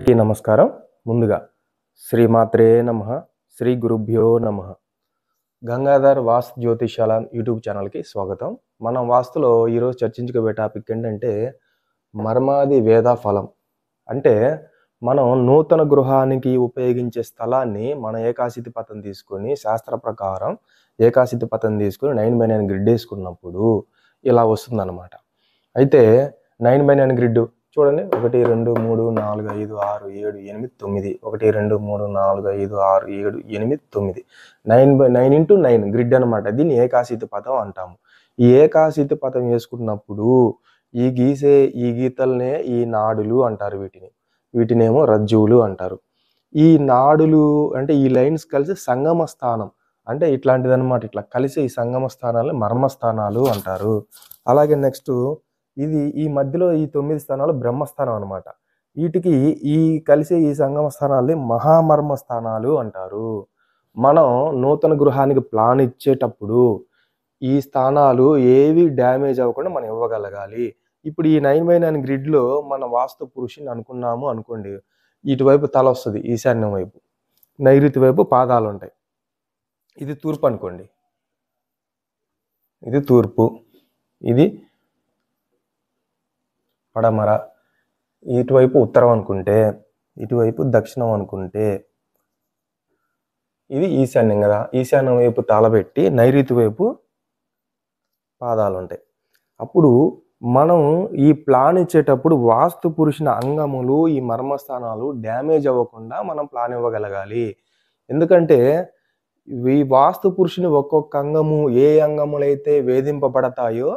నమస్కారం. ముందుగా శ్రీమాత్రే నమః, శ్రీ గురుభ్యో నమః. గంగాధర్ వాస్తు జ్యోతిష్యాల యూట్యూబ్ ఛానల్‌కి స్వాగతం. మనం వాస్తులో ఈరోజు చర్చించుకోబోయే టాపిక్ ఏంటంటే మర్మాది వేద ఫలం. అంటే మనం నూతన గృహానికి ఉపయోగించే స్థలాన్ని మన ఏకాశితి పథం తీసుకొని శాస్త్ర ప్రకారం ఏకాశితి పథం తీసుకొని 9/9 గ్రిడ్ వేసుకున్నప్పుడు ఇలా వస్తుందన్నమాట. అయితే 9/9 గ్రిడ్ చూడండి. 1 2 3 4 5 6 7 8 9 1 2 3 4 5 6 7 8 9 9 ఇంటూ 9 గ్రిడ్ అనమాట. దీన్ని ఏకాశితి పథం అంటాము. ఈ ఏకాశితి పథం వేసుకున్నప్పుడు ఈ గీతలనే ఈ నాడులు అంటారు. వీటినేమో రజ్జువులు అంటారు. ఈ నాడులు అంటే ఈ లైన్స్ కలిసి సంగమ స్థానం అంటే ఇట్లాంటిదన్నమాట. ఇట్లా కలిసి ఈ సంగమ స్థానాలని మర్మస్థానాలు అంటారు. అలాగే నెక్స్ట్ ఈ మధ్యలో ఈ 9 స్థానాలు బ్రహ్మస్థానం అనమాట. వీటికి కలిసే ఈ సంగమ స్థానాల్ని మహామర్మ స్థానాలు అంటారు. మనం నూతన గృహానికి ప్లాన్ ఇచ్చేటప్పుడు ఈ స్థానాలు ఏవి డ్యామేజ్ అవ్వకుండా మనం ఇవ్వగలగాలి. ఇప్పుడు ఈ 9/9 గ్రిడ్లో మన వాస్తు పురుషుని అనుకున్నాము అనుకోండి. ఇటువైపు తల వస్తుంది, ఈశాన్యం వైపు. నైరుతి వైపు పాదాలు ఉంటాయి. ఇది తూర్పు అనుకోండి. ఇది తూర్పు, ఇది పడమర. ఇటువైపు ఉత్తరం అనుకుంటే, ఇటువైపు దక్షిణం అనుకుంటే, ఇది ఈశాన్యం కదా. ఈశాన్యం వైపు తాళబెట్టి నైరుతి వైపు పాదాలు ఉంటాయి. అప్పుడు మనం ఈ ప్లాన్ ఇచ్చేటప్పుడు వాస్తు పురుషుని అంగములు ఈ మర్మస్థానాలు డ్యామేజ్ అవ్వకుండా మనం ప్లాన్ ఇవ్వగలగాలి. ఎందుకంటే ఈ వాస్తు పురుషుని ఒక్కొక్క అంగము ఏ అంగములైతే వేధింపబడతాయో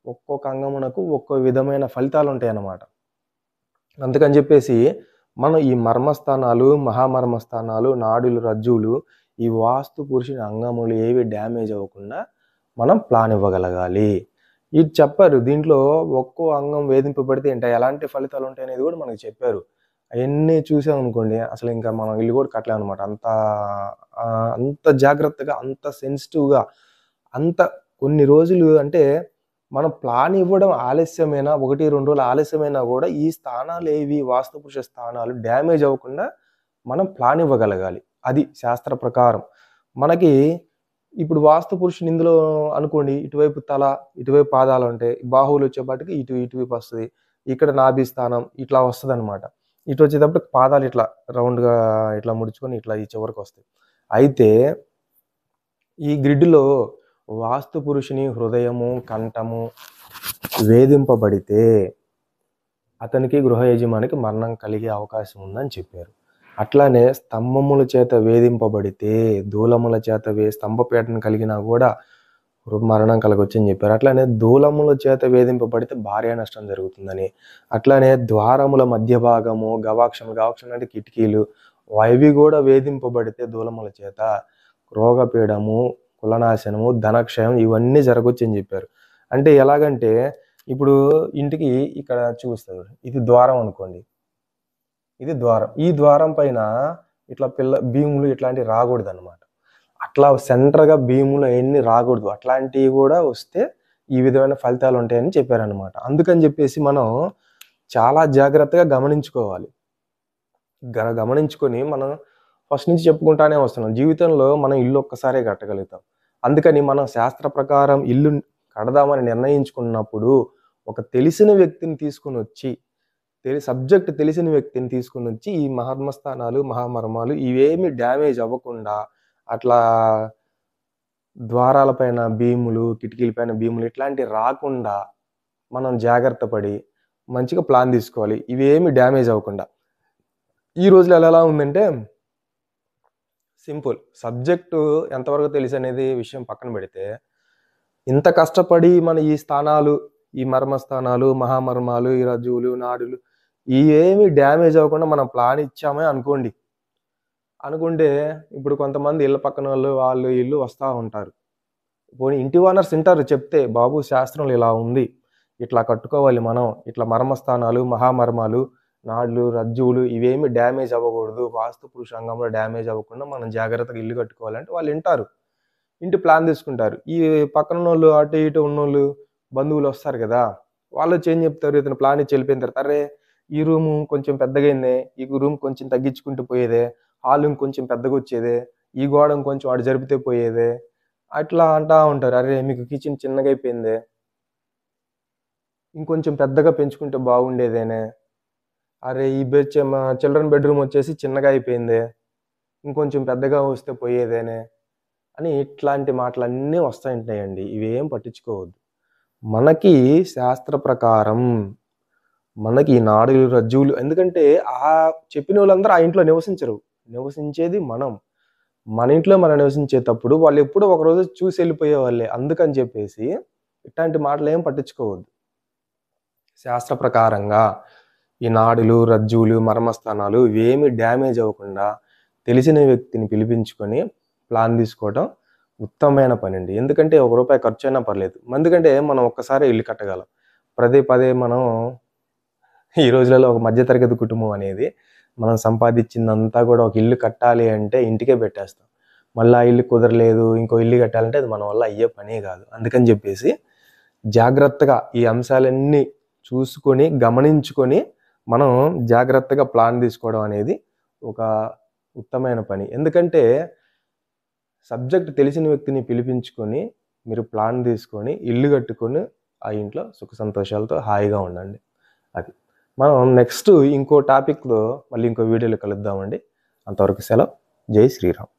ఒక్కొక్క అంగమునకు ఒక్కో విధమైన ఫలితాలు ఉంటాయి అన్నమాట. అందుకని చెప్పేసి మనం ఈ మర్మస్థానాలు మహామర్మస్థానాలు నాడులు రజ్జువులు ఈ వాస్తు పురుషుని అంగములు ఏవి డ్యామేజ్ అవ్వకుండా మనం ప్లాన్ ఇవ్వగలగాలి. ఇది చెప్పారు. దీంట్లో ఒక్కో అంగం వేధింపబడితే ఎలాంటి ఫలితాలు ఉంటాయి అనేది కూడా మనకు చెప్పారు. అవన్నీ చూసామనుకోండి అసలు ఇంకా మనం ఇల్లు కూడా కట్టలేం అనమాట. అంత జాగ్రత్తగా, అంత సెన్సిటివ్గా, అంత కొన్ని రోజులు అంటే మనం ప్లాన్ ఇవ్వడం ఆలస్యమైనా 1-2 రోజులు ఆలస్యమైనా కూడా ఈ స్థానాలు ఏవి వాస్తు పురుష స్థానాలు డ్యామేజ్ అవ్వకుండా మనం ప్లాన్ ఇవ్వగలగాలి. అది శాస్త్ర ప్రకారం. మనకి ఇప్పుడు వాస్తు పురుషుని ఇందులో అనుకోండి, ఇటువైపు తల, ఇటువైపు పాదాలు ఉంటాయి. బాహువులు వచ్చేపాటికి ఇటువైపు వస్తుంది. ఇక్కడ నాభి స్థానం ఇట్లా వస్తుంది అనమాట. ఇటు వచ్చేటప్పుడు పాదాలు ఇట్లా రౌండ్గా ఇట్లా ముడుచుకొని ఇట్లా ఈ చివరికి వస్తాయి. అయితే ఈ గ్రిడ్లో వాస్తు పురుషుని హృదయము కంఠము వేధింపబడితే అతనికి గృహ యజమానికి మరణం కలిగే అవకాశం ఉందని చెప్పారు. అట్లానే స్తంభముల చేత వేధింపబడితే దూలముల చేత స్తంభపీఠను కలిగినా కూడా మరణం కలగొచ్చని చెప్పారు. అట్లానే దూలముల చేత వేధింపబడితే భార్య నష్టం జరుగుతుందని, అట్లానే ద్వారముల మధ్య భాగము గవాక్షం అంటే కిటికీలు అవి కూడా వేధింపబడితే దూలముల చేత రోగపీడము కులనాశనము ధనక్షయం ఇవన్నీ జరగొచ్చని చెప్పారు. అంటే ఎలాగంటే ఇప్పుడు ఇంటికి ఇక్కడ చూస్తారు, ఇది ద్వారం అనుకోండి, ఇది ద్వారం. ఈ ద్వారం పైన ఇట్లా భీములు ఇట్లాంటివి రాకూడదు అనమాట. అట్లా సెంటర్గా భీములు అవన్నీ రాకూడదు. అట్లాంటివి కూడా వస్తే ఈ విధమైన ఫలితాలు ఉంటాయని చెప్పారనమాట. అందుకని చెప్పేసి మనం చాలా జాగ్రత్తగా గమనించుకోవాలి. గమనించుకొని మనం ఫస్ట్ నుంచి చెప్పుకుంటానే వస్తున్నాం. జీవితంలో మనం ఇల్లు ఒక్కసారే కట్టగలుగుతాం. అందుకని మనం శాస్త్ర ప్రకారం ఇల్లు కడదామని నిర్ణయించుకున్నప్పుడు ఒక తెలిసిన వ్యక్తిని తీసుకుని వచ్చి సబ్జెక్ట్ తెలిసిన వ్యక్తిని తీసుకుని వచ్చి ఈ మహాత్మస్థానాలు మహామర్మాలు ఇవేమి డ్యామేజ్ అవ్వకుండా అట్లా ద్వారాలపైన భీములు కిటికీలపైన భీములు ఇట్లాంటివి రాకుండా మనం జాగ్రత్త పడి మంచిగా ప్లాన్ తీసుకోవాలి. ఇవేమి డ్యామేజ్ అవ్వకుండా. ఈ రోజులో ఎలా ఉందంటే సింపుల్ సబ్జెక్టు ఎంతవరకు తెలుసు అనేది విషయం పక్కన పెడితే ఇంత కష్టపడి మన ఈ స్థానాలు ఈ మర్మస్థానాలు మహామర్మాలు ఈ రజ్జువులు నాడులు ఏమి డ్యామేజ్ అవ్వకుండా మనం ప్లాన్ ఇచ్చామే అనుకుంటే ఇప్పుడు కొంతమంది ఇళ్ళ పక్కన వాళ్ళు ఇల్లు వస్తూ ఉంటారు. పోనీ ఇంటి ఓనర్స్ వింటారు చెప్తే, బాబు శాస్త్రంలో ఇలా ఉంది, ఇట్లా కట్టుకోవాలి మనం, ఇట్లా మర్మస్థానాలు మహామర్మాలు నాడులు రజ్జువులు ఇవేమి డ్యామేజ్ అవ్వకూడదు, వాస్తు పురుషాంగంలో డ్యామేజ్ అవ్వకుండా మనం జాగ్రత్తగా ఇల్లు కట్టుకోవాలంటే వాళ్ళు వింటారు. ఇంటి ప్లాన్ తీసుకుంటారు. ఈ పక్కన వాళ్ళు అటు ఇటు ఉన్నోళ్ళు బంధువులు వస్తారు కదా, వాళ్ళు వచ్చి ఏం చెప్తారు, ఇతను ప్లాన్ ఇచ్చి వెళ్ళిపోయిన తర్వాత అరే ఈ రూము కొంచెం పెద్దగైందే, ఈ రూమ్ కొంచెం తగ్గించుకుంటూ పోయేదే, హాల్ ఇంకొంచెం పెద్దగొచ్చేదే, ఈ గోడ ఇంకొంచెం అటు జరిపితే పోయేదే, అట్లా అంటా ఉంటారు. అరే! మీకు కిచెన్ చిన్నగైపోయిందే, ఇంకొంచెం పెద్దగా పెంచుకుంటే బాగుండేదేనే, అరే! ఈ మా చిల్డ్రన్ బెడ్‌రూమ్ వచ్చేసి చిన్నగా అయిపోయిందే, ఇంకొంచెం పెద్దగా వస్తే పోయేదేనే అని ఇట్లాంటి మాటలన్నీ వస్తాయుంటాయండి. ఇవేం పట్టించుకోవద్దు. మనకి శాస్త్ర ప్రకారం మనకి ఈ నాడులు, రజ్జువులు ఎందుకంటే చెప్పినోళ్ళందరూ ఆ ఇంట్లో నివసించరు. నివసించేది మనం. మన ఇంట్లో మనం నివసించేతప్పుడు వాళ్ళెప్పుడో ఒకరోజు చూసి ఎళ్ళిపోయేవాళ్ళే. అందుకని చెప్పేసి ఇట్లాంటి మాటలేం పట్టించుకోవద్దు. శాస్త్ర ప్రకారంగా ఈ నాడులు, రజ్జువులు, మర్మస్థానాలు ఇవేమి డ్యామేజ్ అవ్వకుండా తెలిసిన వ్యక్తిని పిలిపించుకొని ప్లాన్ తీసుకోవడం ఉత్తమమైన పనండి. ఎందుకంటే రూ. 1 ఖర్చయినా పర్లేదు. ఎందుకంటే మనం ఒక్కసారే ఇల్లు కట్టగలం. పదే పదే మనం ఈ రోజులలో ఒక మధ్య తరగతి కుటుంబం అనేది మనం సంపాదించిందంతా కూడా ఒక ఇల్లు కట్టాలి అంటే ఇంటికే పెట్టేస్తాం. మళ్ళీ ఆ ఇల్లు కుదరలేదు, ఇంకో ఇల్లు కట్టాలంటే అది మన వల్ల అయ్యే పనే కాదు. అందుకని చెప్పేసి జాగ్రత్తగా ఈ అంశాలన్నీ చూసుకొని, గమనించుకొని మనం జాగ్రత్తగా ప్లాన్ తీసుకోవడం అనేది ఒక ఉత్తమమైన పని. ఎందుకంటే సబ్జెక్ట్ తెలిసిన వ్యక్తిని పిలిపించుకొని మీరు ప్లాన్ తీసుకొని ఇల్లు కట్టుకొని ఆ ఇంట్లో సుఖ సంతోషాలతో హాయిగా ఉండండి. అది. మనం నెక్స్ట్ ఇంకో టాపిక్‌లో మళ్ళీ ఇంకో వీడియోలో కలుద్దామండి. అంతవరకు సెలవు. జై శ్రీరామ్.